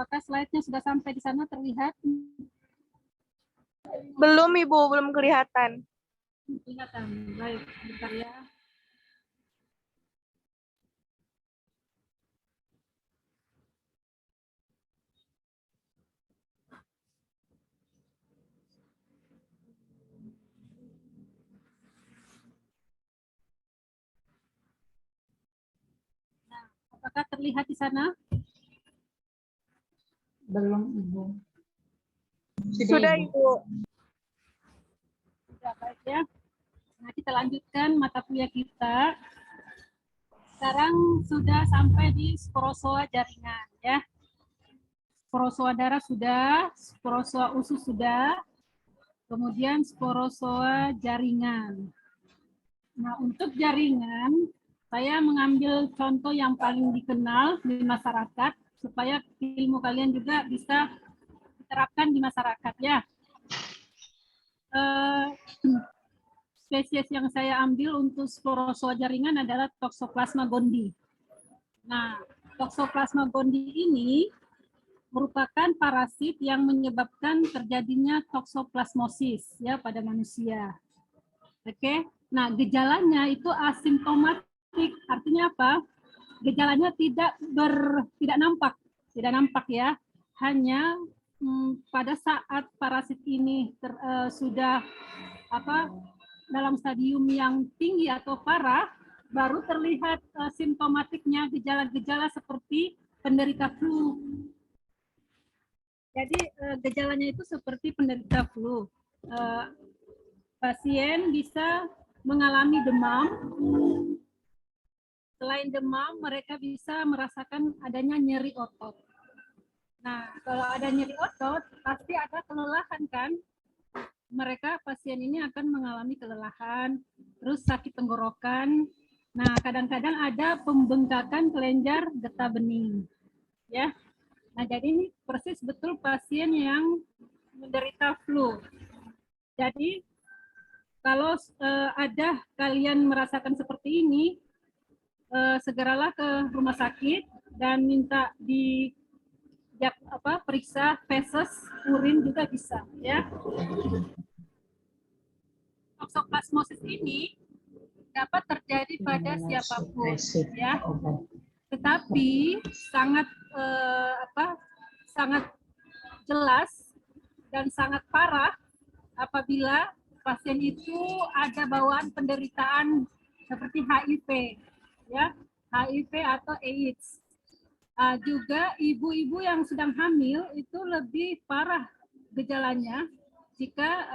Apakah slide-nya sudah sampai di sana terlihat? Belum, Ibu, belum kelihatan. Kelihatan. Baik, bentar ya. Nah, apakah terlihat di sana? Belum, Ibu. Sudah, Ibu. Sudah, baik ya. Nah, kita lanjutkan mata kuliah kita. Sekarang sudah sampai di sporozoa jaringan ya. Sporozoa darah sudah, sporozoa usus sudah, kemudian sporozoa jaringan. Nah, untuk jaringan, saya mengambil contoh yang paling dikenal di masyarakat, supaya ilmu kalian juga bisa diterapkan di masyarakat ya. Spesies yang saya ambil untuk sporozoa jaringan adalah Toxoplasma gondii. Nah, Toxoplasma gondii ini merupakan parasit yang menyebabkan terjadinya toksoplasmosis ya pada manusia. Oke. Nah, gejalanya itu asimptomatik. Artinya apa? Gejalanya tidak nampak ya. Hanya pada saat parasit ini sudah dalam stadium yang tinggi atau parah, baru terlihat simptomatiknya, gejala-gejala seperti penderita flu. Jadi gejalanya itu seperti penderita flu. Pasien bisa mengalami demam. Selain demam, mereka bisa merasakan adanya nyeri otot. Nah, kalau ada nyeri otot, pasti ada kelelahan kan? Mereka, pasien ini akan mengalami kelelahan, terus sakit tenggorokan. Nah, kadang-kadang ada pembengkakan kelenjar getah bening. Ya. Nah, jadi ini persis betul pasien yang menderita flu. Jadi, kalau ada kalian merasakan seperti ini, segeralah ke rumah sakit dan minta periksa feses, urin juga bisa, ya. Toksoplasmosis ini dapat terjadi pada siapapun, ya. Tetapi sangat jelas dan sangat parah apabila pasien itu ada bawaan penderitaan seperti HIV, ya, HIV atau AIDS. Juga ibu-ibu yang sedang hamil itu lebih parah gejalanya jika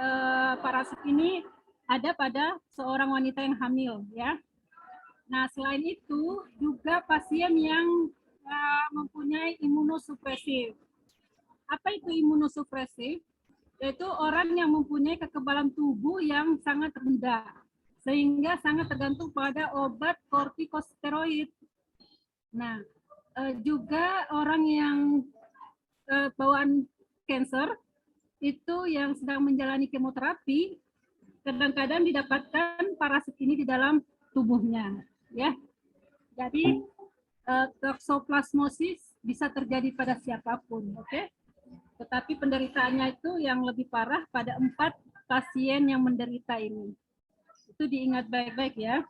parasit ini ada pada seorang wanita yang hamil, ya. Nah, selain itu juga pasien yang mempunyai imunosupresif. Apa itu imunosupresif? Yaitu orang yang mempunyai kekebalan tubuh yang sangat rendah, sehingga sangat tergantung pada obat kortikosteroid. Nah, juga orang yang bawaan kanker itu yang sedang menjalani kemoterapi, kadang-kadang didapatkan parasit ini di dalam tubuhnya, ya. Jadi toksoplasmosis bisa terjadi pada siapapun, oke? Tetapi penderitaannya itu yang lebih parah pada 4 pasien yang menderita ini. Itu diingat baik-baik ya.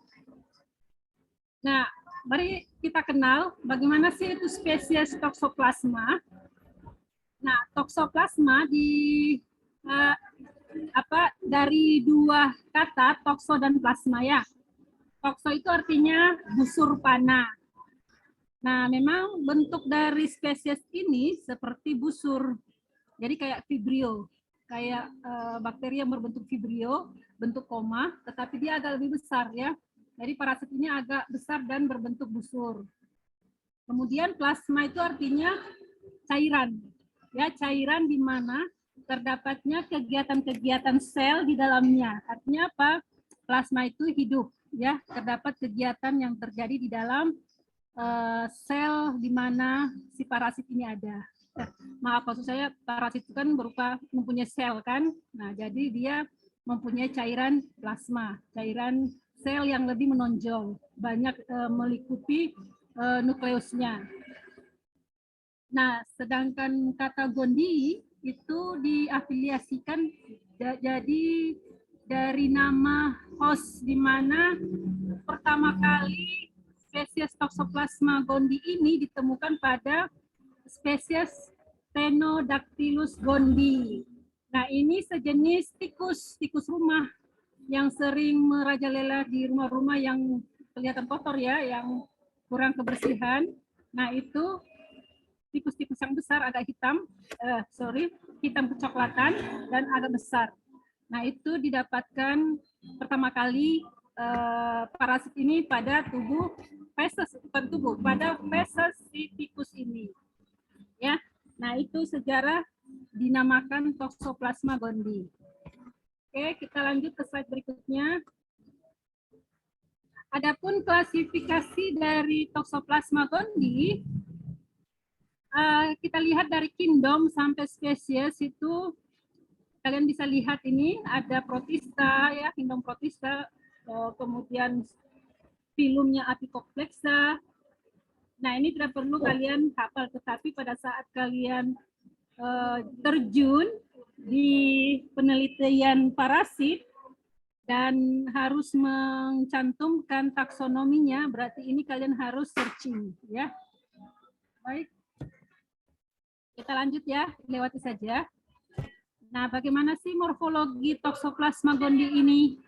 Nah, mari kita kenal bagaimana sih itu spesies Toxoplasma. Nah, Toxoplasma dari 2 kata, toxo dan plasma ya. Toxo itu artinya busur panah. Nah, memang bentuk dari spesies ini seperti busur. Jadi kayak vibrio, kayak bakteri yang berbentuk vibrio, bentuk koma, tetapi dia agak lebih besar ya. Jadi parasit ini agak besar dan berbentuk busur. Kemudian plasma itu artinya cairan, ya, cairan di mana terdapatnya kegiatan-kegiatan sel di dalamnya. Artinya apa? Plasma itu hidup, ya, terdapat kegiatan yang terjadi di dalam sel di mana si parasit ini ada. Maaf, maksud saya parasit itu kan mempunyai sel kan. Nah, jadi dia mempunyai cairan plasma, cairan sel yang lebih menonjol, banyak melingkupi nukleusnya. Nah, sedangkan kata Gondi itu diafiliasikan jadi dari nama host, di mana pertama kali spesies Toxoplasma gondii ini ditemukan pada spesies Ptenodactylus gondii. Nah, ini sejenis tikus rumah yang sering merajalela di rumah-rumah yang kelihatan kotor ya, yang kurang kebersihan. Nah, itu tikus-tikus yang besar agak hitam kecoklatan dan agak besar. Nah, itu didapatkan pertama kali parasit ini pada tubuh feses, bukan tubuh, pada feses si tikus ini. Ya. Nah, itu sejarah dinamakan Toxoplasma gondii. Oke, kita lanjut ke slide berikutnya. Adapun klasifikasi dari Toxoplasma gondii, kita lihat dari kingdom sampai spesies itu kalian bisa lihat ini ada protista ya, kingdom protista, kemudian filumnya Apicomplexa. Nah, ini tidak perlu kalian hafal, tetapi pada saat kalian terjun di penelitian parasit dan harus mencantumkan taksonominya, berarti ini kalian harus searching ya. Baik. Kita lanjut ya, lewati saja. Nah, bagaimana sih morfologi Toxoplasma gondii ini?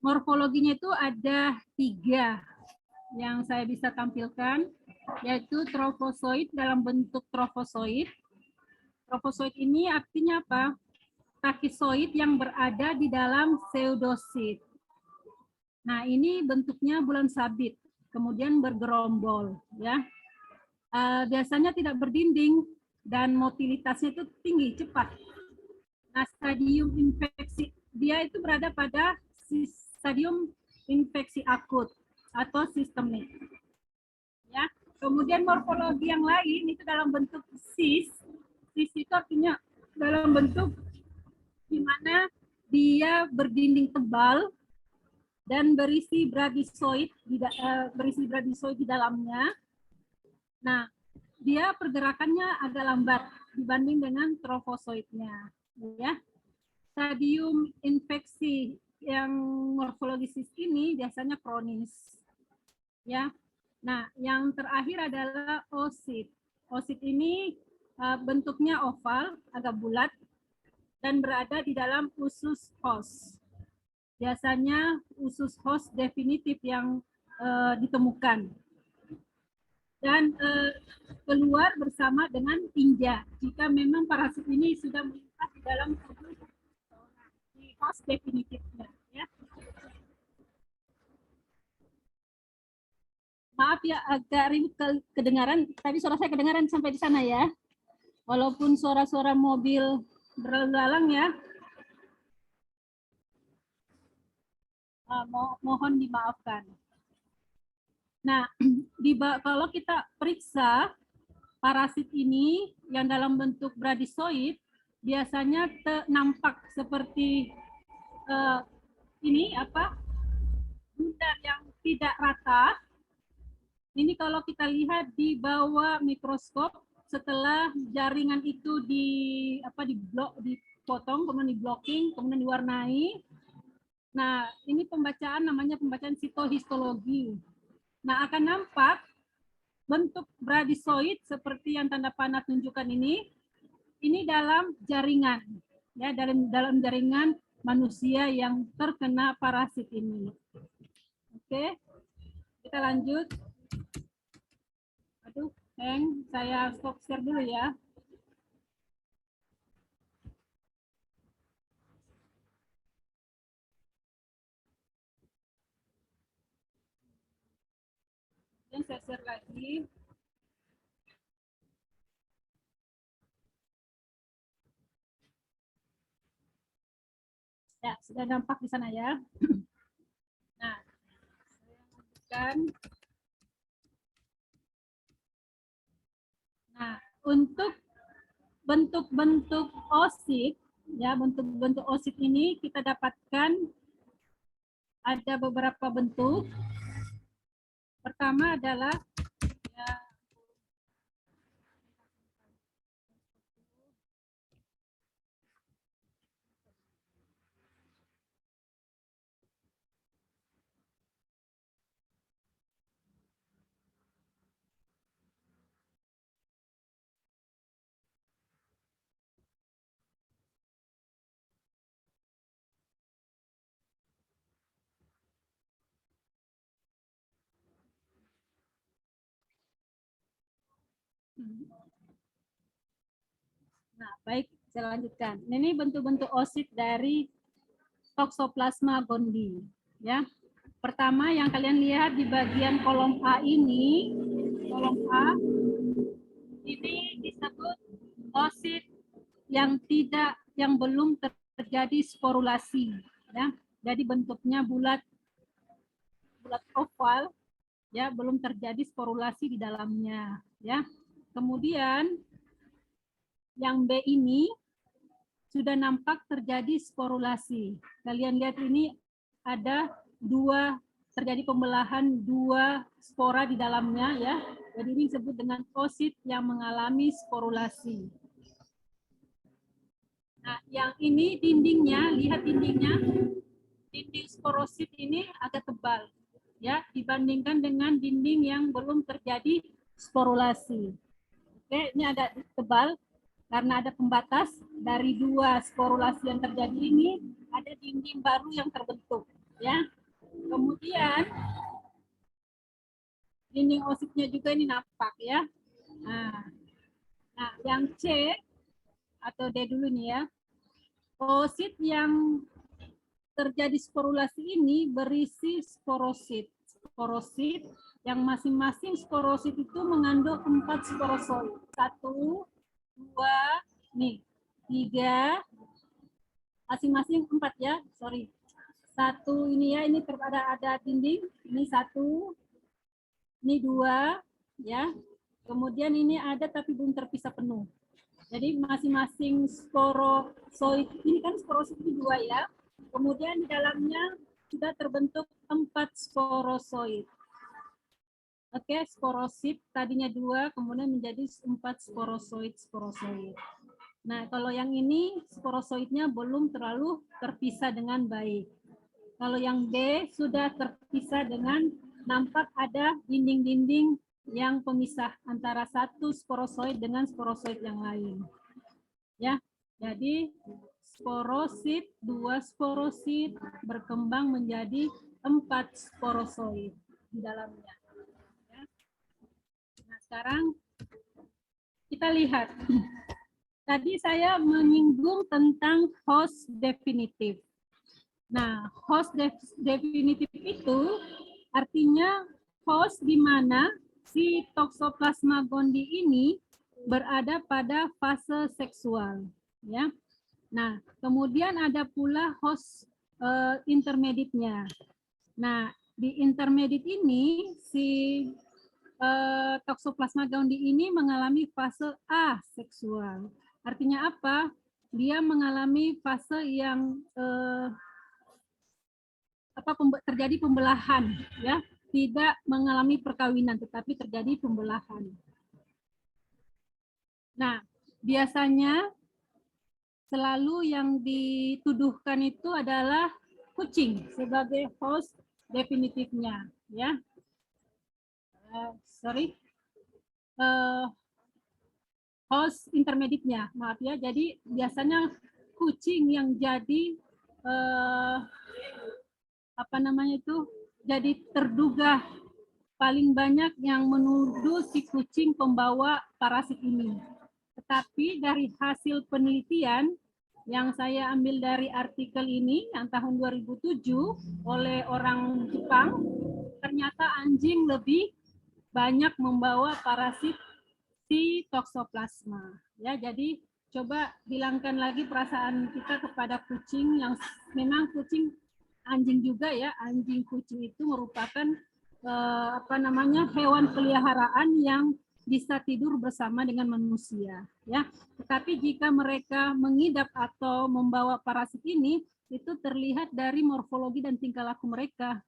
Morfologinya itu ada 3 yang saya bisa tampilkan, yaitu trofozoid dalam bentuk trofozoid. Trofozoid ini artinya apa? Takizoid yang berada di dalam pseudosit. Nah, ini bentuknya bulan sabit, kemudian bergerombol ya. Biasanya tidak berdinding dan motilitasnya itu tinggi, cepat. Nah, stadium infeksi dia itu berada pada stadium infeksi akut atau sistemik. Ya. Kemudian morfologi yang lain itu dalam bentuk cis. Cis itu artinya dalam bentuk di mana dia berdinding tebal dan berisi bradizoid di dalamnya. Nah, dia pergerakannya agak lambat dibanding dengan trofozoidnya, ya. Stadium infeksi yang morfologisis ini biasanya kronis, ya. Nah, yang terakhir adalah oosit. Oosit ini bentuknya oval, agak bulat, dan berada di dalam usus host. Biasanya usus host definitif yang ditemukan. Dan keluar bersama dengan tinja jika memang parasit ini sudah melintas di dalam tubuh di host definitifnya. Ya. Maaf ya agak ribut kedengaran, tapi suara saya kedengaran sampai di sana ya. Walaupun suara-suara mobil berlalang ya. Mohon dimaafkan. Nah, kalau kita periksa parasit ini yang dalam bentuk bradizoid, biasanya nampak seperti ini bundar yang tidak rata. Ini kalau kita lihat di bawah mikroskop, setelah jaringan itu dipotong, kemudian di-blocking, kemudian diwarnai. Nah, ini namanya pembacaan sitohistologi. Nah, akan nampak bentuk bradizoid seperti yang tanda panah tunjukkan ini dalam jaringan, ya, dalam jaringan manusia yang terkena parasit ini. Oke, kita lanjut. Aduh, saya stop share dulu ya. Dan saya share lagi. Ya, sudah nampak di sana ya. Nah, saya lanjutkan. Nah, untuk bentuk-bentuk oosit, ya, bentuk-bentuk oosit ini kita dapatkan ada beberapa bentuk. Pertama adalah ya, Nah, baik, saya lanjutkan. Ini bentuk-bentuk oosit dari Toxoplasma gondii. Ya, pertama yang kalian lihat di bagian kolom A ini, kolom A ini disebut oosit yang belum terjadi sporulasi. Ya, jadi bentuknya bulat oval, ya, belum terjadi sporulasi di dalamnya. Ya, kemudian yang B ini sudah nampak terjadi sporulasi. Kalian lihat ini ada terjadi pembelahan dua spora di dalamnya, ya. Jadi ini disebut dengan oosit yang mengalami sporulasi. Nah, yang ini dindingnya, lihat dindingnya, dinding sporosit ini agak tebal, ya, dibandingkan dengan dinding yang belum terjadi sporulasi. Oke, ini agak tebal karena ada pembatas dari dua sporulasi yang terjadi ini, ada dinding baru yang terbentuk, ya. Kemudian dinding oositnya juga ini nampak, ya. Nah, yang C atau D dulu nih, ya. Oosit yang terjadi sporulasi ini berisi sporosit. Sporosit yang masing-masing sporosit itu mengandung 4 sporozoid. 1, 2, nih, 3, masing-masing 4 ya, sorry. 1 ini ya, ini ada dinding, ini 1, ini 2, ya. Kemudian ini ada tapi belum terpisah penuh. Jadi masing-masing sporozoid, ini kan sporosit ini 2 ya. Kemudian di dalamnya sudah terbentuk 4 sporozoid. Oke, sporosit tadinya 2, kemudian menjadi 4 sporozoid. Nah, kalau yang ini sporozoidnya belum terlalu terpisah dengan baik. Kalau yang B sudah terpisah dengan nampak ada dinding-dinding yang pemisah antara satu sporozoid dengan sporozoid yang lain. Ya, jadi sporosit, 2 sporosit berkembang menjadi 4 sporozoid di dalamnya. Ya. Nah, sekarang kita lihat. Tadi saya menyinggung tentang host definitif. Nah, host definitif itu artinya host di mana si Toxoplasma gondii ini berada pada fase seksual, ya. Nah, kemudian ada pula host intermediate-nya. Nah, di intermediate ini si Toxoplasma gondii ini mengalami fase aseksual. Artinya apa? Dia mengalami fase yang terjadi pembelahan, ya, tidak mengalami perkawinan tetapi terjadi pembelahan. Nah, biasanya selalu yang dituduhkan itu adalah kucing sebagai host definitifnya, ya. Host intermediate-nya, maaf ya. Jadi biasanya kucing yang jadi jadi terduga paling banyak yang menuduh si kucing pembawa parasit ini. Tetapi dari hasil penelitian yang saya ambil dari artikel ini yang tahun 2007 oleh orang Jepang, ternyata anjing lebih banyak membawa parasit si Toxoplasma. Ya, jadi coba hilangkan lagi perasaan kita kepada kucing yang memang kucing, anjing juga ya, anjing kucing itu merupakan hewan peliharaan yang bisa tidur bersama dengan manusia, ya. Tetapi jika mereka mengidap atau membawa parasit ini, itu terlihat dari morfologi dan tingkah laku mereka.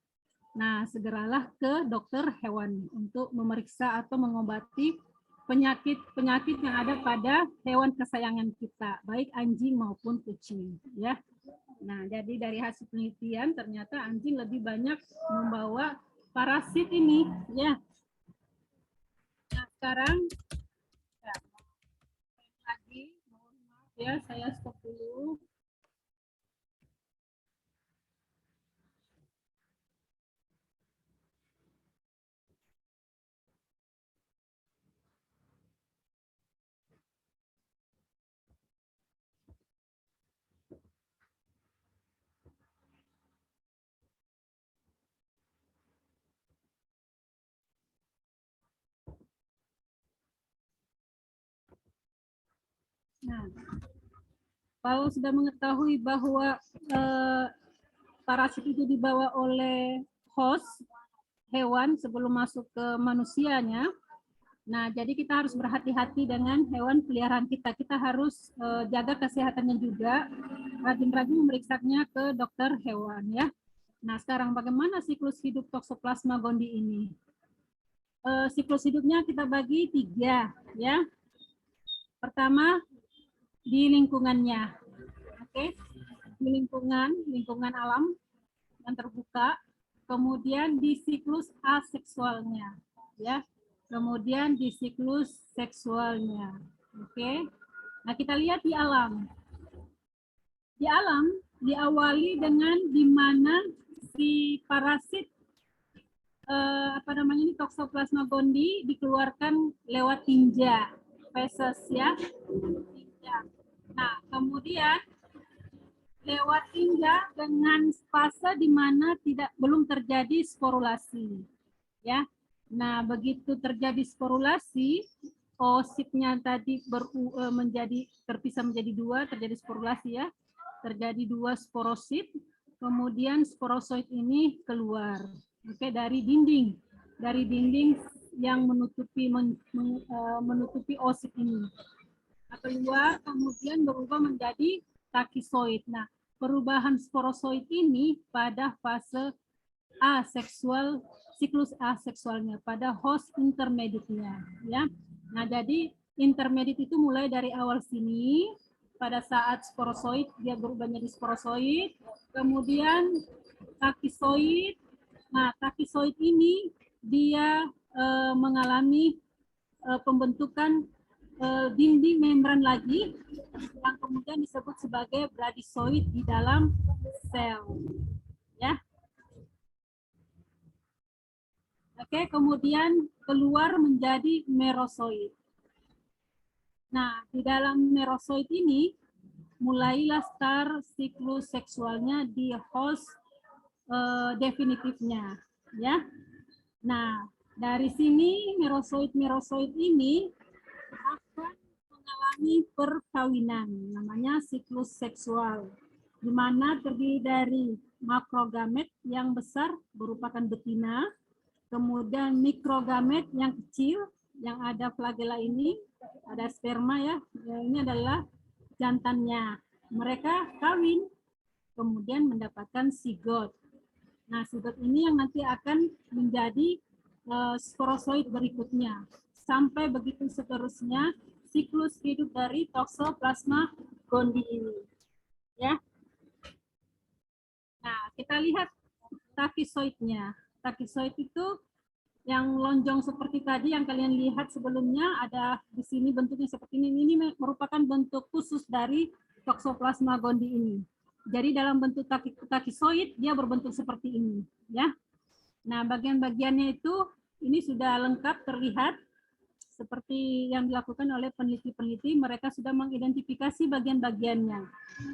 Nah, segeralah ke dokter hewan untuk memeriksa atau mengobati penyakit yang ada pada hewan kesayangan kita, baik anjing maupun kucing, ya. Nah, jadi dari hasil penelitian ternyata anjing lebih banyak membawa parasit ini, ya. Nah, sekarang ya, lagi, mohon maaf ya, saya stop dulu. Nah, kalau sudah mengetahui bahwa parasit itu dibawa oleh host hewan sebelum masuk ke manusianya, nah jadi kita harus berhati-hati dengan hewan peliharaan kita. Kita harus jaga kesehatannya juga, rajin-rajin memeriksanya ke dokter hewan ya. Nah sekarang bagaimana siklus hidup Toxoplasma gondii ini? Siklus hidupnya kita bagi 3 ya. Pertama di lingkungannya, oke, di lingkungan alam yang terbuka, kemudian di siklus aseksualnya, ya, kemudian di siklus seksualnya, oke. Nah kita lihat di alam. Di alam diawali dengan di mana si parasit ini Toxoplasma gondii dikeluarkan lewat tinja, feses ya, tinja. Nah kemudian lewat tinja dengan fase di mana belum terjadi sporulasi ya. Nah begitu terjadi sporulasi, oositnya tadi terpisah menjadi 2, terjadi sporulasi ya, terjadi 2 sporosit, kemudian sporozoid ini keluar, oke, dari dinding yang menutupi oosit ini. Keluar kemudian berubah menjadi takisoid. Nah, perubahan sporozoid ini pada fase aseksual, siklus aseksualnya, pada host intermediate-nya ya. Nah, jadi intermediate itu mulai dari awal sini, pada saat sporozoid dia berubah menjadi sporozoid, kemudian takisoid. Nah, takisoid ini dia mengalami pembentukan dinding membran lagi yang kemudian disebut sebagai bradysoid di dalam sel ya. Oke, kemudian keluar menjadi merozoid. Nah, di dalam merozoid ini mulailah start siklus seksualnya di host definitifnya ya. Nah, dari sini merozoid ini akan mengalami perkawinan, namanya siklus seksual, di mana terdiri dari makrogamet yang besar merupakan betina, kemudian mikrogamet yang kecil yang ada flagela ini, ada sperma ya, ini adalah jantannya. Mereka kawin, kemudian mendapatkan zigot. Nah, zigot ini yang nanti akan menjadi sporozoid berikutnya. Sampai begitu seterusnya siklus hidup dari Toxoplasma gondii ini. Ya. Nah, kita lihat takisoidnya. Takisoid itu yang lonjong seperti tadi yang kalian lihat sebelumnya, ada di sini bentuknya seperti ini. Ini merupakan bentuk khusus dari Toxoplasma gondii ini. Jadi dalam bentuk takisoid dia berbentuk seperti ini, ya. Nah, bagian-bagiannya itu ini sudah lengkap terlihat seperti yang dilakukan oleh peneliti-peneliti. Mereka sudah mengidentifikasi bagian-bagiannya.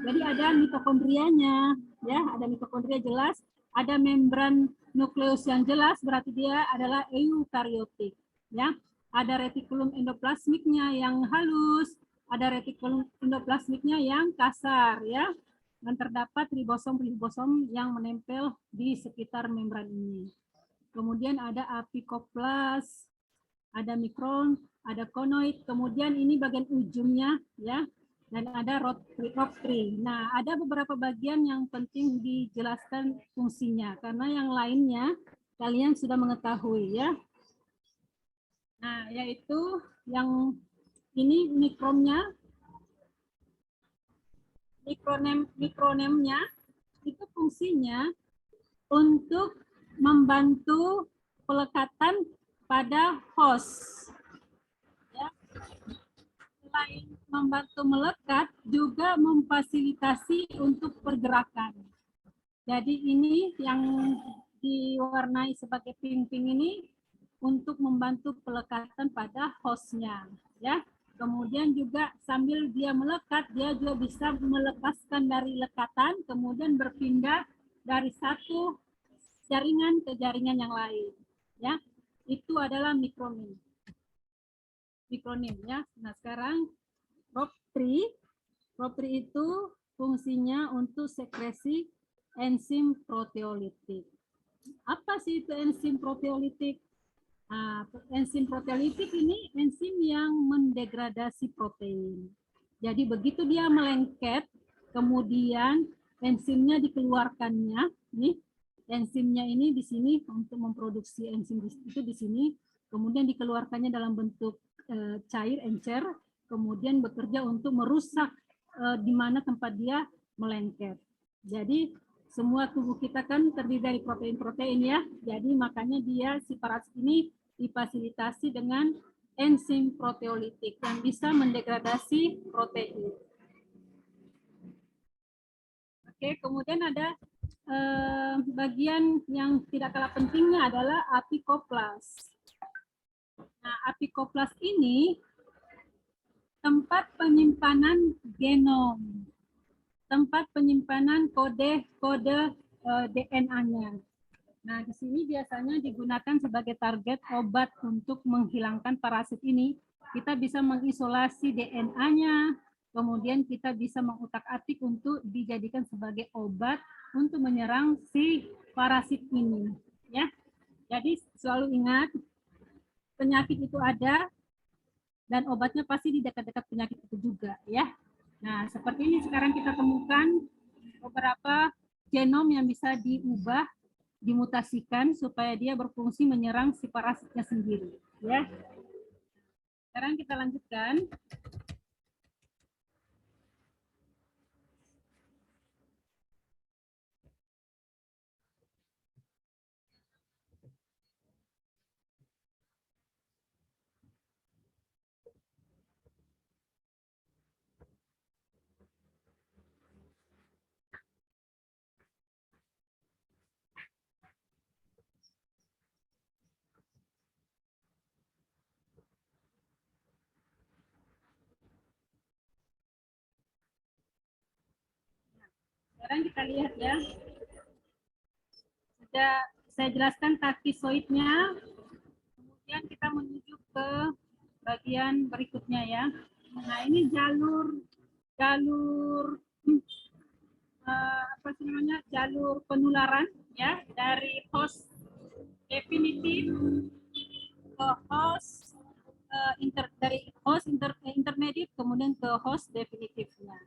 Jadi ada mitokondrianya, ya, ada mitokondria jelas, ada membran nukleus yang jelas, berarti dia adalah eukariotik, ya. Ada retikulum endoplasmiknya yang halus, ada retikulum endoplasmiknya yang kasar, ya. Dan terdapat ribosom yang menempel di sekitar membran ini. Kemudian ada apikoplas, ada mikron, ada konoid, kemudian ini bagian ujungnya ya, dan ada rotary. Nah, ada beberapa bagian yang penting dijelaskan fungsinya karena yang lainnya kalian sudah mengetahui ya. Nah, yaitu yang ini mikronnya, mikronemnya itu fungsinya untuk membantu pelekatan pada host. Ya. Selain membantu melekat, juga memfasilitasi untuk pergerakan. Jadi ini yang diwarnai sebagai pink-pink ini untuk membantu pelekatan pada hostnya. Ya. Kemudian juga sambil dia melekat, dia juga bisa melepaskan dari lekatan, kemudian berpindah dari satu jaringan ke jaringan yang lain. Ya, itu adalah mikronim ya. Nah sekarang propri. Propri itu fungsinya untuk sekresi enzim proteolitik. Apa sih itu enzim proteolitik? Nah, enzim proteolitik ini enzim yang mendegradasi protein. Jadi begitu dia melengket, kemudian enzimnya dikeluarkannya, nih enzimnya ini di sini untuk memproduksi enzim itu di sini, kemudian dikeluarkannya dalam bentuk cair, encer, kemudian bekerja untuk merusak di mana tempat dia melengket. Jadi semua tubuh kita kan terdiri dari protein-protein ya. Jadi makanya dia si parasit ini difasilitasi dengan enzim proteolitik yang bisa mendegradasi protein. Oke, kemudian ada bagian yang tidak kalah pentingnya adalah apikoplas. Nah, apikoplas ini tempat penyimpanan genom, tempat penyimpanan kode-kode DNA-nya. Nah, di sini biasanya digunakan sebagai target obat untuk menghilangkan parasit ini. Kita bisa mengisolasi DNA-nya, kemudian kita bisa mengutak-atik untuk dijadikan sebagai obat untuk menyerang si parasit ini. Ya, jadi selalu ingat penyakit itu ada dan obatnya pasti di dekat-dekat penyakit itu juga, ya. Nah, seperti ini sekarang kita temukan beberapa genom yang bisa diubah, dimutasikan supaya dia berfungsi menyerang si parasitnya sendiri, ya. Sekarang kita lanjutkan. Sekarang kita lihat ya. Sudah saya jelaskan takisoidnya. Kemudian kita menuju ke bagian berikutnya ya. Nah, ini jalur apa sih namanya? Jalur penularan ya dari host definitif ke host dari host intermediate kemudian ke host definitifnya.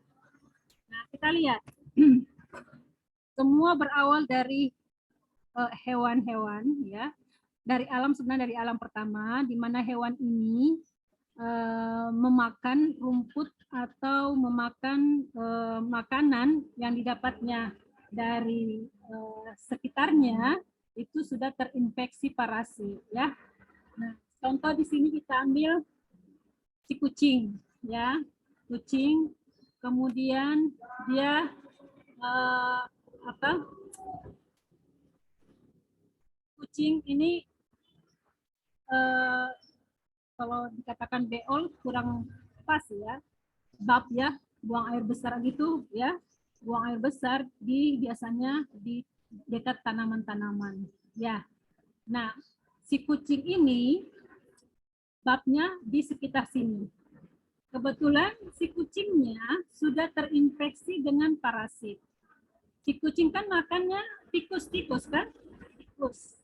Nah, kita lihat semua berawal dari hewan-hewan ya, dari alam, sebenarnya dari alam pertama di mana hewan ini memakan rumput atau memakan makanan yang didapatnya dari sekitarnya itu sudah terinfeksi parasit ya. Nah, contoh di sini kita ambil si kucing ya, kucing, kemudian dia kucing ini kalau dikatakan beol kurang pas ya, bab ya, buang air besar gitu ya, buang air besar biasanya di dekat tanaman-tanaman ya. Nah, si kucing ini babnya di sekitar sini. Kebetulan si kucingnya sudah terinfeksi dengan parasit. Si kucing kan makannya tikus-tikus kan? Tikus.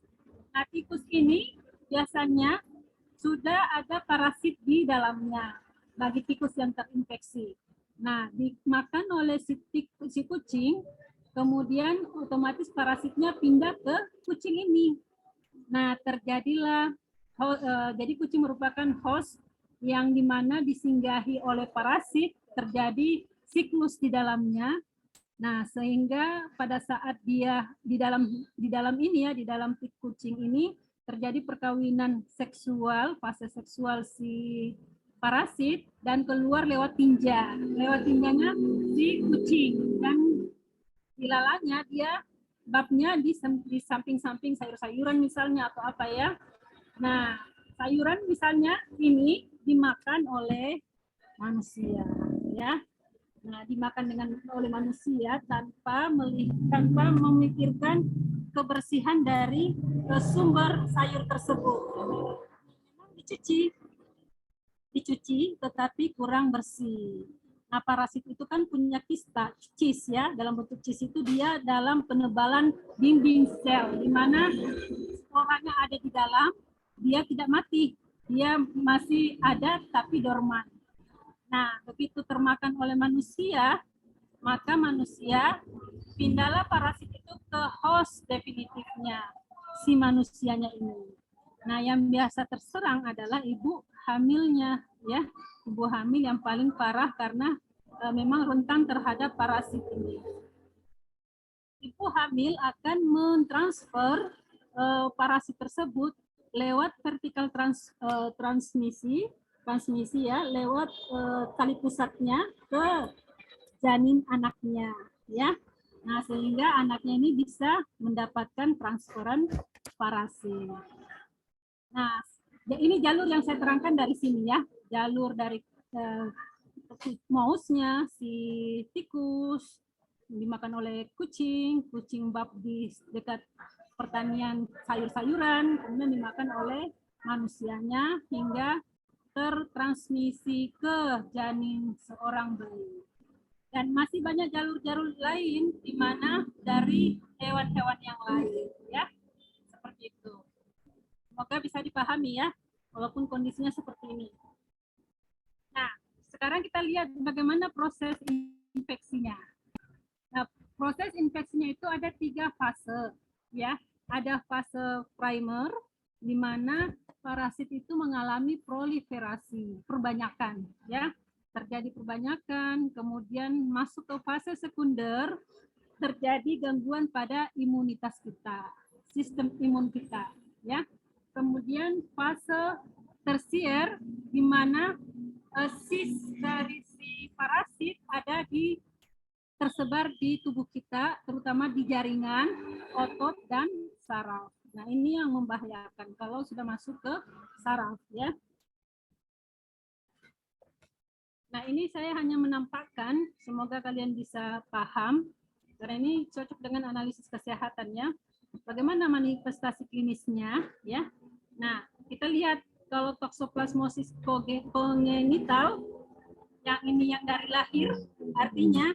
Nah, tikus ini biasanya sudah ada parasit di dalamnya bagi tikus yang terinfeksi. Nah, dimakan oleh si kucing, kemudian otomatis parasitnya pindah ke kucing ini. Nah, terjadilah jadi kucing merupakan host yang dimana disinggahi oleh parasit, terjadi siklus di dalamnya. Nah, sehingga pada saat dia di dalam ini ya, di dalam kucing ini terjadi perkawinan seksual, fase seksual si parasit dan keluar lewat tinja. Lewat tinjanya si kucing dan dilalanya dia babnya di samping-samping sayur-sayuran misalnya atau apa ya. Nah, sayuran misalnya ini dimakan oleh manusia ya. Nah, dimakan oleh manusia tanpa memikirkan kebersihan dari sumber sayur tersebut. Dicuci, tetapi kurang bersih. Nah, parasit itu kan punya kista, cis ya, dalam bentuk cis itu dia dalam penebalan dinding sel, di mana sporanya ada di dalam, dia tidak mati, dia masih ada tapi dorman. Nah, begitu termakan oleh manusia, maka manusia pindahlah parasit itu ke host definitifnya, si manusianya ini. Nah, yang biasa terserang adalah ibu hamilnya, ya, ibu hamil yang paling parah karena memang rentan terhadap parasit ini. Ibu hamil akan mentransfer parasit tersebut lewat vertikal transmisi ya, lewat tali pusatnya ke janin anaknya, ya. Nah, sehingga anaknya ini bisa mendapatkan transferan parasit. Nah, ini jalur yang saya terangkan dari sini ya, jalur dari mouse-nya, si tikus dimakan oleh kucing, kucing bab di dekat pertanian sayur-sayuran, kemudian dimakan oleh manusianya hingga tertransmisi ke janin seorang bayi. Dan masih banyak jalur-jalur lain di mana dari hewan-hewan yang lain, ya, seperti itu. Semoga bisa dipahami ya, walaupun kondisinya seperti ini. Nah, sekarang kita lihat bagaimana proses infeksinya. Nah, proses infeksinya itu ada 3 fase, ya. Ada fase primer, di mana parasit itu mengalami proliferasi, perbanyakan, ya. Terjadi perbanyakan, kemudian masuk ke fase sekunder, terjadi gangguan pada imunitas kita, sistem imun kita, ya. Kemudian fase tersier, di mana sis dari si parasit ada tersebar di tubuh kita, terutama di jaringan, otot, dan saraf. Nah, ini yang membahayakan kalau sudah masuk ke saraf, ya. Nah, ini saya hanya menampakkan, semoga kalian bisa paham, karena ini cocok dengan analisis kesehatannya. Bagaimana manifestasi klinisnya, ya. Nah, kita lihat kalau toksoplasmosis kongenital, yang ini yang dari lahir, artinya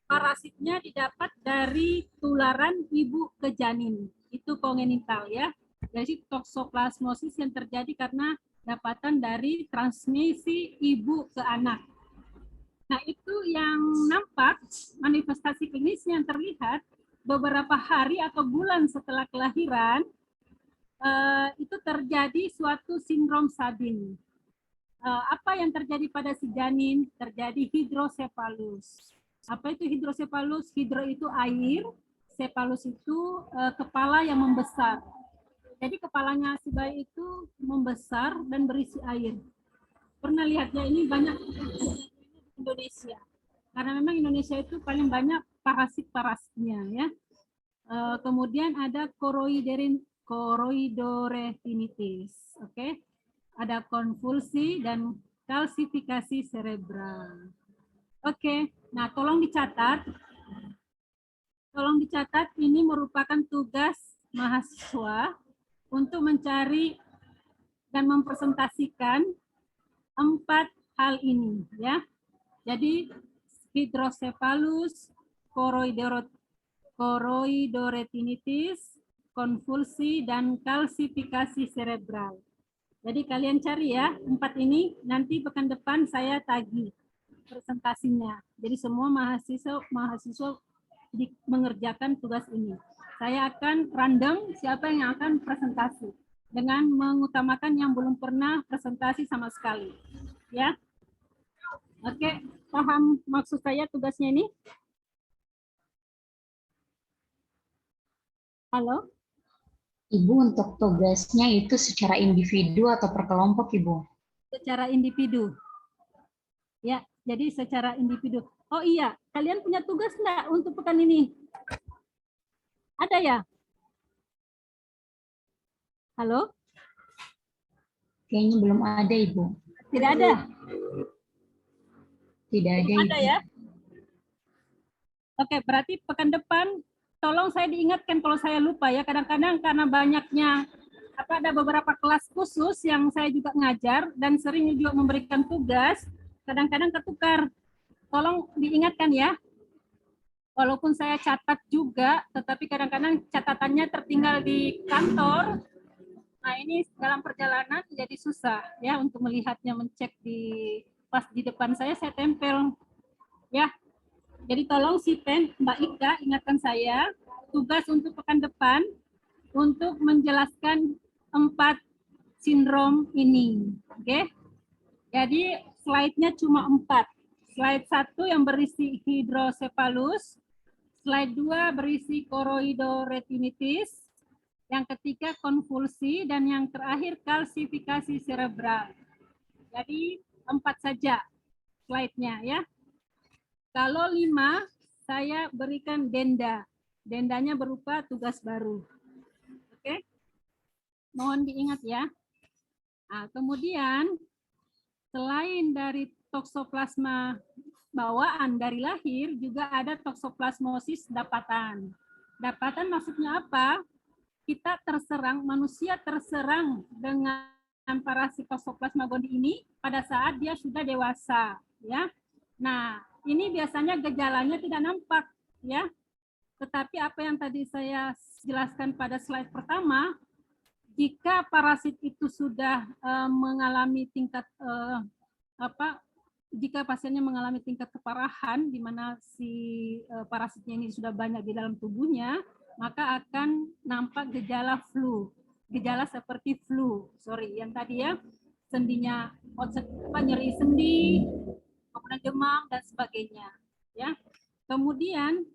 parasitnya didapat dari tularan ibu ke janin. Itu kongenital ya. Jadi toksoplasmosis yang terjadi karena dapatan dari transmisi ibu ke anak. Nah, itu yang nampak manifestasi klinis yang terlihat beberapa hari atau bulan setelah kelahiran, itu terjadi suatu sindrom Sabin. Apa yang terjadi pada si janin? Terjadi hidrosepalus. Apa itu hidrosepalus? Hidro itu air, sepalus itu kepala yang membesar. Jadi kepalanya si bayi itu membesar dan berisi air. Pernah lihatnya ini banyak di Indonesia. Karena memang Indonesia itu paling banyak parasit-parasitnya ya. Kemudian ada koroidoretinitis, oke? Ada konvulsi dan kalsifikasi cerebral. Oke, nah tolong dicatat. Tolong dicatat, ini merupakan tugas mahasiswa untuk mencari dan mempresentasikan 4 hal ini ya. Jadi hidrosepalus, koroidoretinitis, konvulsi, dan kalsifikasi cerebral. Jadi kalian cari ya 4 ini, nanti pekan depan saya tagih presentasinya. Jadi semua mahasiswa mengerjakan tugas ini. Saya akan random siapa yang akan presentasi dengan mengutamakan yang belum pernah presentasi sama sekali. Ya. Oke, paham maksud saya tugasnya ini? Halo? Ibu, untuk tugasnya itu secara individu atau per kelompok, Ibu? Secara individu. Ya, jadi secara individu. Oh iya, kalian punya tugas enggak untuk pekan ini? Ada ya? Halo? Kayaknya belum ada, Ibu. Tidak ada? Tidak ada, Ada ya? Oke, berarti pekan depan tolong saya diingatkan kalau saya lupa ya. Kadang-kadang karena banyaknya ada beberapa kelas khusus yang saya juga ngajar dan sering juga memberikan tugas, kadang-kadang ketukar. Tolong diingatkan ya. Walaupun saya catat juga, tetapi kadang-kadang catatannya tertinggal di kantor. Nah, ini dalam perjalanan jadi susah ya untuk melihatnya, mencek pas di depan saya tempel ya. Jadi tolong si Mbak Ika ingatkan saya tugas untuk pekan depan untuk menjelaskan 4 sindrom ini. Oke. Jadi slide-nya cuma 4. Slide 1 yang berisi hidrosepalus, slide 2 berisi choroidoretinitis, yang ketiga konvulsi, dan yang terakhir kalsifikasi cerebral. Jadi 4 saja slide-nya ya. Kalau 5 saya berikan denda. Dendanya berupa tugas baru. Oke. Mohon diingat ya. Nah, kemudian selain dari toksoplasma bawaan dari lahir, juga ada toksoplasmosis dapatan. Dapatan maksudnya apa? Kita terserang, manusia terserang dengan parasit Toxoplasma gondii ini pada saat dia sudah dewasa, ya. Nah, ini biasanya gejalanya tidak nampak, ya. Tetapi apa yang tadi saya jelaskan pada slide pertama, jika parasit itu sudah mengalami tingkat jika pasiennya mengalami tingkat keparahan di mana si parasitnya ini sudah banyak di dalam tubuhnya, maka akan nampak gejala flu. Gejala seperti flu, yang tadi ya, sendinya nyeri sendi, kemudian demam dan sebagainya, ya. Kemudian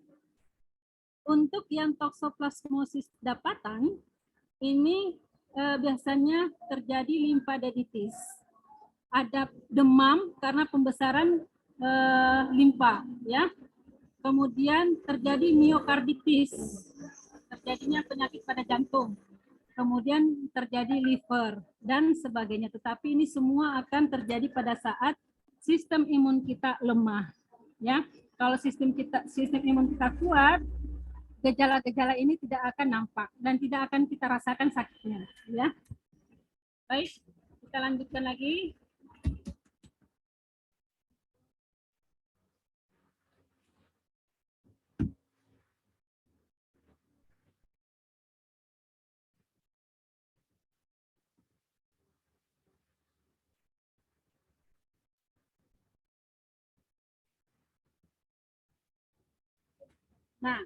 untuk yang toksoplasmosis dapatan ini biasanya terjadi limfadenitis. Ada demam karena pembesaran limfa, ya. Kemudian terjadi miokarditis, terjadinya penyakit pada jantung. Kemudian terjadi liver dan sebagainya. Tetapi ini semua akan terjadi pada saat sistem imun kita lemah, ya. Kalau sistem imun kita kuat, gejala-gejala ini tidak akan nampak dan tidak akan kita rasakan sakitnya, ya. Baik, kita lanjutkan lagi. Nah,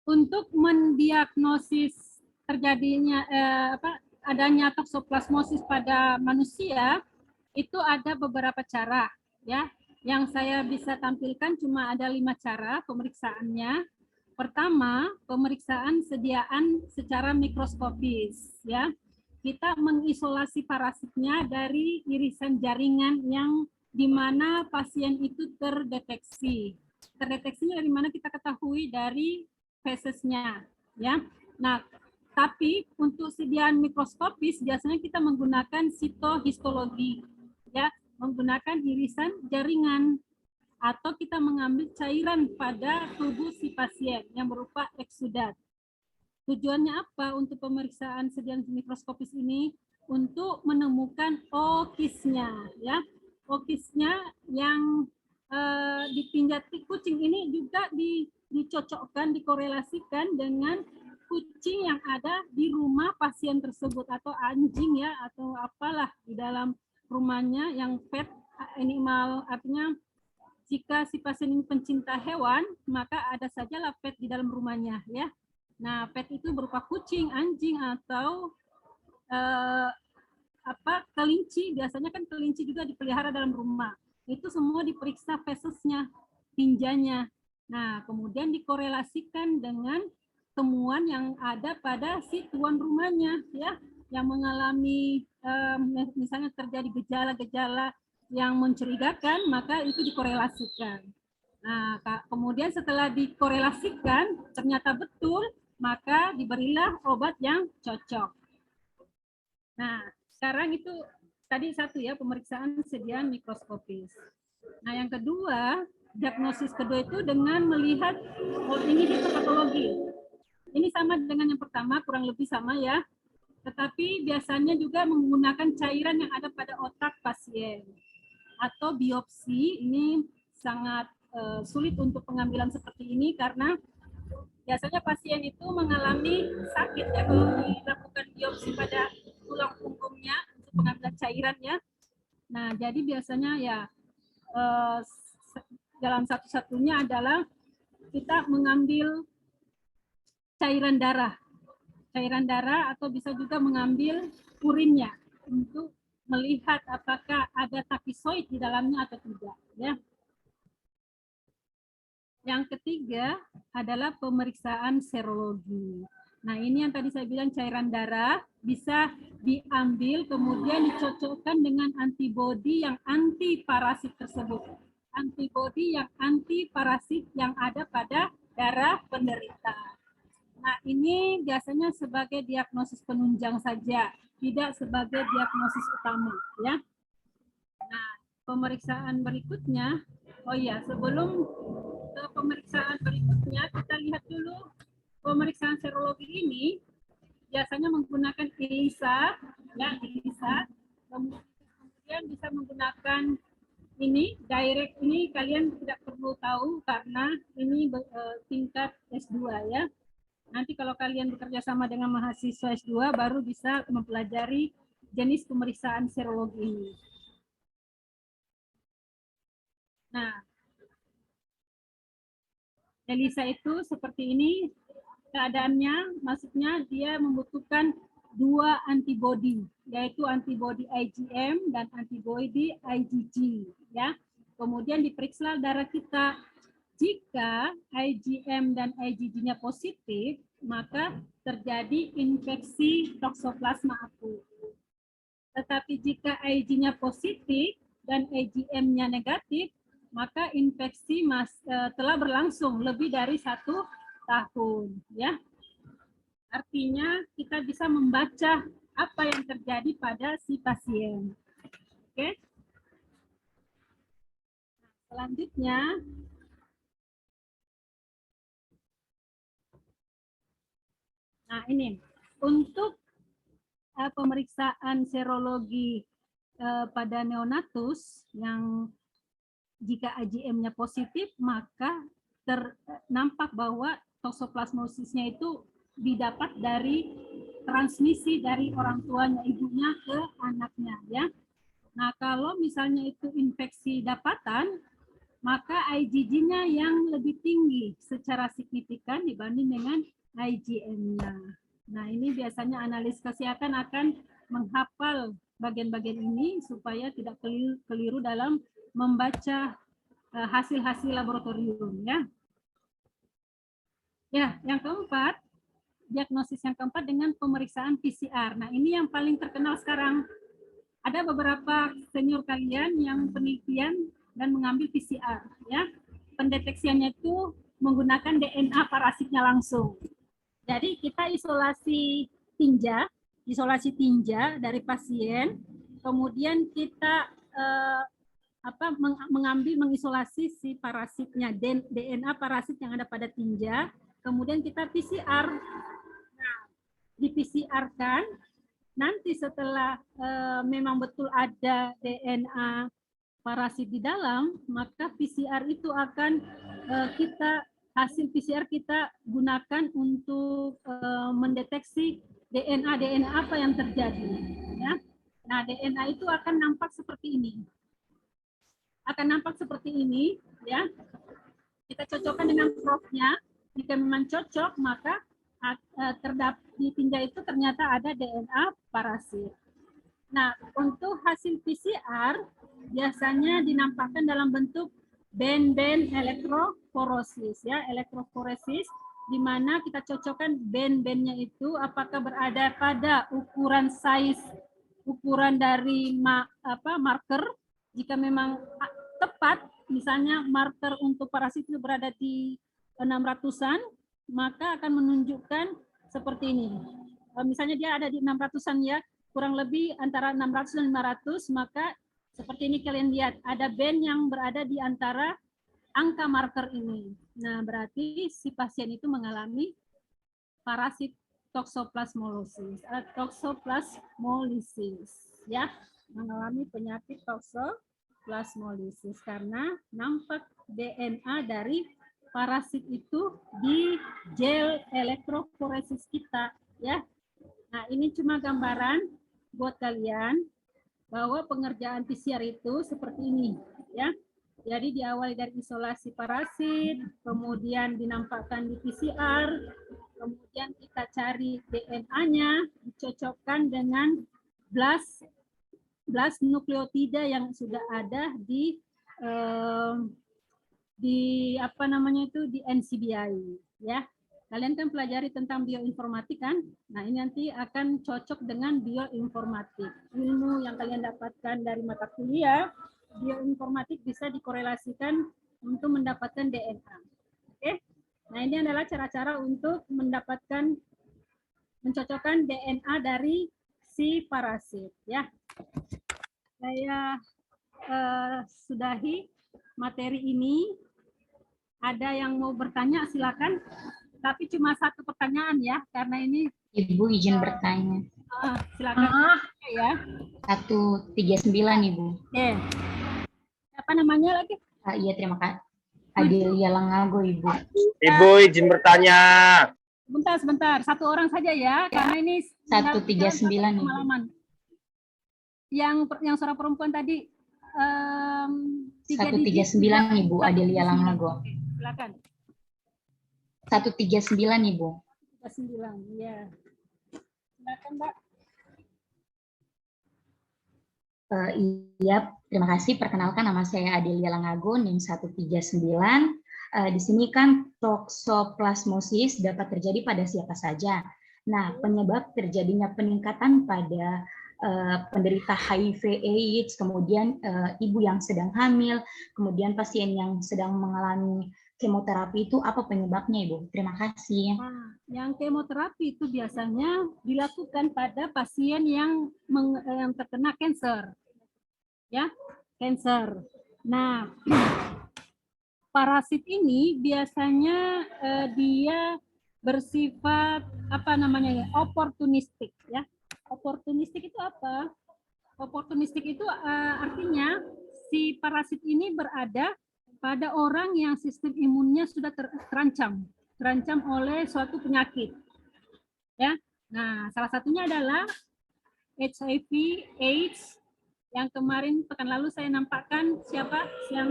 untuk mendiagnosis terjadinya adanya toksoplasmosis pada manusia itu ada beberapa cara, ya. Yang saya bisa tampilkan cuma ada 5 cara pemeriksaannya. Pertama, pemeriksaan sediaan secara mikroskopis, ya. Kita mengisolasi parasitnya dari irisan jaringan yang di mana pasien itu terdeteksi. Terdeteksinya dari mana kita ketahui dari fesesnya, ya. Nah, tapi untuk sediaan mikroskopis biasanya kita menggunakan sitohistologi, ya, menggunakan irisan jaringan atau kita mengambil cairan pada tubuh si pasien yang berupa eksudat. Tujuannya apa untuk pemeriksaan sediaan mikroskopis ini? Untuk menemukan okisnya, ya. Okisnya yang dipinjat kucing ini juga dicocokkan, dikorelasikan dengan kucing yang ada di rumah pasien tersebut atau anjing, ya, atau apalah di dalam rumahnya yang pet animal, artinya jika si pasien ini pencinta hewan, maka ada sajalah pet di dalam rumahnya, ya. Nah, pet itu berupa kucing, anjing, atau kelinci. Biasanya kan kelinci juga dipelihara dalam rumah. Itu semua diperiksa fesesnya, tinjanya. Nah, kemudian dikorelasikan dengan temuan yang ada pada si tuan rumahnya, ya, yang mengalami misalnya terjadi gejala-gejala yang mencurigakan, maka itu dikorelasikan. Nah, kemudian setelah dikorelasikan ternyata betul, maka diberilah obat yang cocok. Nah, sekarang itu tadi satu ya, pemeriksaan sediaan mikroskopis. Nah, yang kedua, diagnosis kedua itu dengan melihat ini histopatologi. Ini sama dengan yang pertama, kurang lebih sama ya. Tetapi biasanya juga menggunakan cairan yang ada pada otak pasien. Atau biopsi, ini sangat sulit untuk pengambilan seperti ini karena biasanya pasien itu mengalami sakit ya kalau dilakukan biopsi pada tulang punggungnya untuk pengambilan cairannya. Nah, jadi biasanya ya jalan satu-satunya adalah kita mengambil cairan darah atau bisa juga mengambil urinnya untuk melihat apakah ada takisoid di dalamnya atau tidak ya. Yang ketiga adalah pemeriksaan serologi. Nah, ini yang tadi saya bilang cairan darah bisa diambil kemudian dicocokkan dengan antibodi yang anti parasit tersebut. Antibodi yang anti parasit yang ada pada darah penderita. Nah, ini biasanya sebagai diagnosis penunjang saja, tidak sebagai diagnosis utama ya. Nah, pemeriksaan berikutnya, oh ya, sebelum ke pemeriksaan berikutnya, kita lihat dulu pemeriksaan serologi ini biasanya menggunakan ELISA, ya ELISA. Kemudian bisa menggunakan ini direct, ini kalian tidak perlu tahu karena ini tingkat S2 ya. Nanti kalau kalian bekerja sama dengan mahasiswa S2 baru bisa mempelajari jenis pemeriksaan serologi ini. Nah, ELISA itu seperti ini keadaannya, maksudnya dia membutuhkan dua antibodi, yaitu antibodi IgM dan antibodi IgG. Ya, kemudian diperiksa darah kita. Jika IgM dan IgG-nya positif, maka terjadi infeksi toksoplasma akut. Tetapi jika IgG-nya positif dan IgM-nya negatif, maka infeksi telah berlangsung lebih dari 1 tahun. Ya, artinya kita bisa membaca apa yang terjadi pada si pasien. Oke. Selanjutnya, nah ini untuk pemeriksaan serologi pada neonatus yang jika IgM-nya positif, maka nampak bahwa toksoplasmosisnya itu didapat dari transmisi dari orang tuanya, ibunya ke anaknya ya. Nah, kalau misalnya itu infeksi dapatan, maka IgG-nya yang lebih tinggi secara signifikan dibanding dengan IgM-nya. Nah, ini biasanya analis kesehatan akan menghafal bagian-bagian ini supaya tidak keliru dalam membaca hasil-hasil laboratorium ya. Ya, yang keempat, diagnosis yang keempat dengan pemeriksaan PCR. Nah, ini yang paling terkenal sekarang. Ada beberapa senior kalian yang penelitian dan mengambil PCR ya. Pendeteksiannya itu menggunakan DNA parasitnya langsung. Jadi kita isolasi tinja dari pasien, kemudian kita mengisolasi si parasitnya, DNA parasit yang ada pada tinja, kemudian kita PCR. Nah, di PCR-kan, nanti setelah memang betul ada DNA parasit di dalam, maka PCR itu akan hasil PCR kita gunakan untuk mendeteksi DNA apa yang terjadi. Ya. Nah, DNA itu akan nampak seperti ini. Ya. Kita cocokkan dengan profnya. Jika memang cocok, maka di tinja itu ternyata ada DNA parasit. Nah, untuk hasil PCR biasanya dinampakkan dalam bentuk band-band elektroforosis ya, elektroforesis, di mana kita cocokkan band-bandnya itu apakah berada pada ukuran dari marker. Jika memang tepat, misalnya marker untuk parasit itu berada di 600-an, maka akan menunjukkan seperti ini. Misalnya dia ada di 600-an ya, kurang lebih antara 600 dan 500, maka seperti ini kalian lihat, ada band yang berada di antara angka marker ini. Nah, berarti si pasien itu mengalami parasit toxoplasmosis. Ya, mengalami penyakit toxoplasmosis karena nampak DNA dari parasit itu di gel elektroforesis kita, ya. Nah, ini cuma gambaran buat kalian bahwa pengerjaan PCR itu seperti ini, ya. Jadi diawali dari isolasi parasit, kemudian dinampakkan di PCR, kemudian kita cari DNA-nya, dicocokkan dengan blast nukleotida yang sudah ada di apa namanya itu di NCBI, ya. Kalian kan pelajari tentang bioinformatik kan? Nah, ini nanti akan cocok dengan bioinformatik. Ilmu yang kalian dapatkan dari mata kuliah, bioinformatik bisa dikorelasikan untuk mendapatkan DNA. Oke? Nah, ini adalah cara-cara untuk mencocokkan DNA dari si parasit, ya. Saya sudahi materi ini. Ada yang mau bertanya, silakan. Tapi cuma satu pertanyaan ya, karena ini Ibu izin bertanya. Silakan ya. 139 Ibu. Oke. Apa namanya lagi? Iya, terima kasih. Adelia Langago, Ibu. Ibu izin bertanya. Sebentar. Satu orang saja ya, karena ini 139 Ibu. pengalaman. Yang suara perempuan tadi 139 Ibu, Adelia Langago. Silakan. 139 Ibu. 139, ya. Silakan, Mbak. Iya, terima kasih. Perkenalkan, nama saya Adelia Langago, NIM 139. Di sini kan toxoplasmosis dapat terjadi pada siapa saja. Nah, penyebab terjadinya peningkatan pada penderita HIV/AIDS, kemudian ibu yang sedang hamil, kemudian pasien yang sedang mengalami kemoterapi itu apa penyebabnya, Ibu? Terima kasih. Nah, yang kemoterapi itu biasanya dilakukan pada pasien yang terkena kanker, ya, kanker. Nah, parasit ini biasanya dia bersifat apa namanya ya, oportunistik, ya. Oportunistik itu apa? Oportunistik itu artinya si parasit ini berada pada orang yang sistem imunnya sudah terancam oleh suatu penyakit. Ya. Nah, salah satunya adalah HIV/AIDS yang kemarin pekan lalu saya nampakkan siapa yang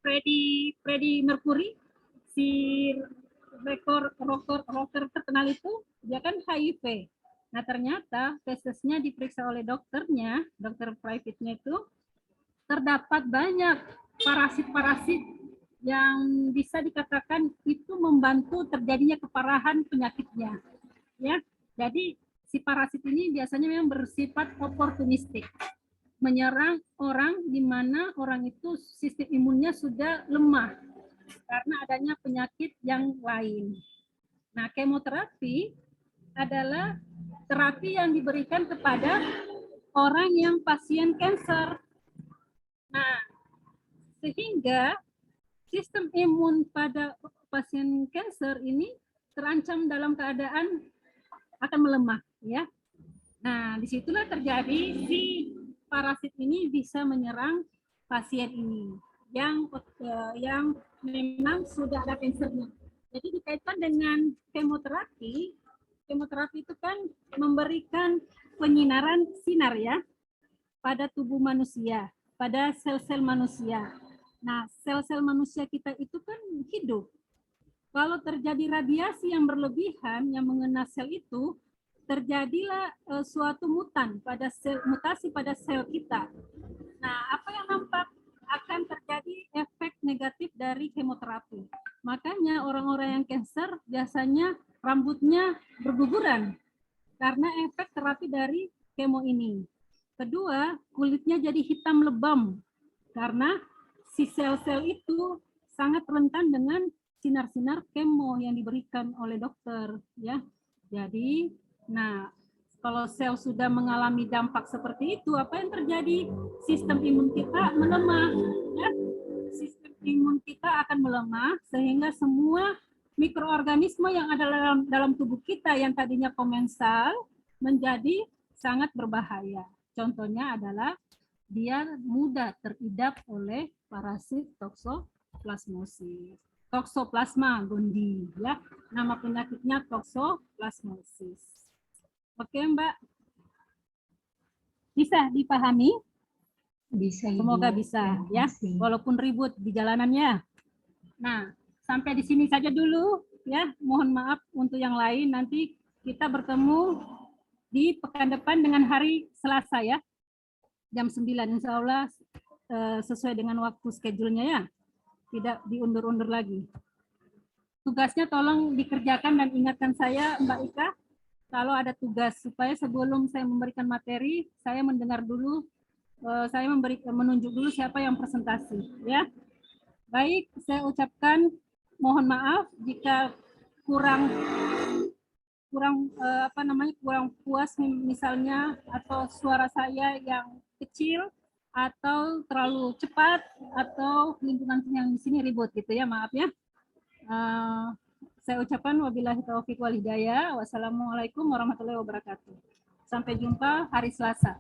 Freddie Mercury, si rocker terkenal itu, dia kan HIV. Nah, ternyata tesnya diperiksa oleh dokternya, dokter private-nya itu, terdapat banyak parasit-parasit yang bisa dikatakan itu membantu terjadinya keparahan penyakitnya. Ya, jadi si parasit ini biasanya memang bersifat oportunistik, menyerang orang di mana orang itu sistem imunnya sudah lemah karena adanya penyakit yang lain. Nah, kemoterapi adalah terapi yang diberikan kepada orang yang pasien kanker. Nah, sehingga sistem imun pada pasien kanker ini terancam dalam keadaan akan melemah, ya. Nah, disitulah terjadi si parasit ini bisa menyerang pasien ini yang memang sudah ada kankernya. Jadi dikaitkan dengan kemoterapi itu kan memberikan penyinaran sinar ya pada tubuh manusia, pada sel-sel manusia. Nah, sel-sel manusia kita itu kan hidup. Kalau terjadi radiasi yang berlebihan yang mengena sel itu, terjadilah suatu mutasi pada sel kita. Nah, apa yang nampak akan terjadi efek negatif dari kemoterapi. Makanya orang-orang yang kanker biasanya rambutnya berguguran karena efek terapi dari kemo ini. Kedua, kulitnya jadi hitam lebam karena si sel-sel itu sangat rentan dengan sinar-sinar kemo yang diberikan oleh dokter, ya. Jadi, nah, kalau sel sudah mengalami dampak seperti itu, apa yang terjadi? Sistem imun kita melemah, ya. Sistem imun kita akan melemah sehingga semua mikroorganisme yang ada dalam tubuh kita yang tadinya komensal menjadi sangat berbahaya. Contohnya adalah dia mudah teridap oleh parasit toksoplasmosis. Toksoplasma gondii, ya. Nama penyakitnya toksoplasmosis. Oke, Mbak. Bisa dipahami? Bisa, Ibu. Semoga bisa, ya. Walaupun ribut di jalanannya. Nah, sampai di sini saja dulu, ya. Mohon maaf untuk yang lain. Nanti kita bertemu di pekan depan dengan hari Selasa, ya. Jam 9, insya Allah sesuai dengan waktu schedule-nya, ya. Tidak diundur-undur lagi. Tugasnya tolong dikerjakan dan ingatkan saya, Mbak Ika, kalau ada tugas, supaya sebelum saya memberikan materi, saya mendengar dulu, saya menunjuk dulu siapa yang presentasi, ya. Baik, saya ucapkan mohon maaf jika kurang puas misalnya, atau suara saya yang kecil atau terlalu cepat atau lingkungan yang di sini ribut gitu ya, maaf ya. Saya ucapkan wabillahi taufiq wal hidayah. Wassalamualaikum warahmatullahi wabarakatuh. Sampai jumpa hari Selasa.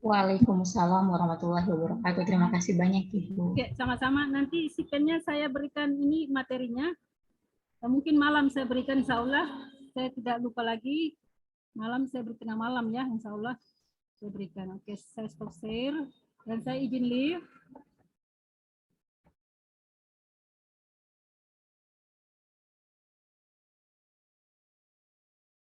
Waalaikumsalam warahmatullahi wabarakatuh. Terima kasih banyak, Ibu. Oke, sama-sama. Nanti si pennya saya berikan ini materinya. Mungkin malam saya berikan, insya Allah. Saya tidak lupa lagi. Malam saya berikan malam ya, insya Allah saya berikan. Oke, saya stop share dan saya izin leave.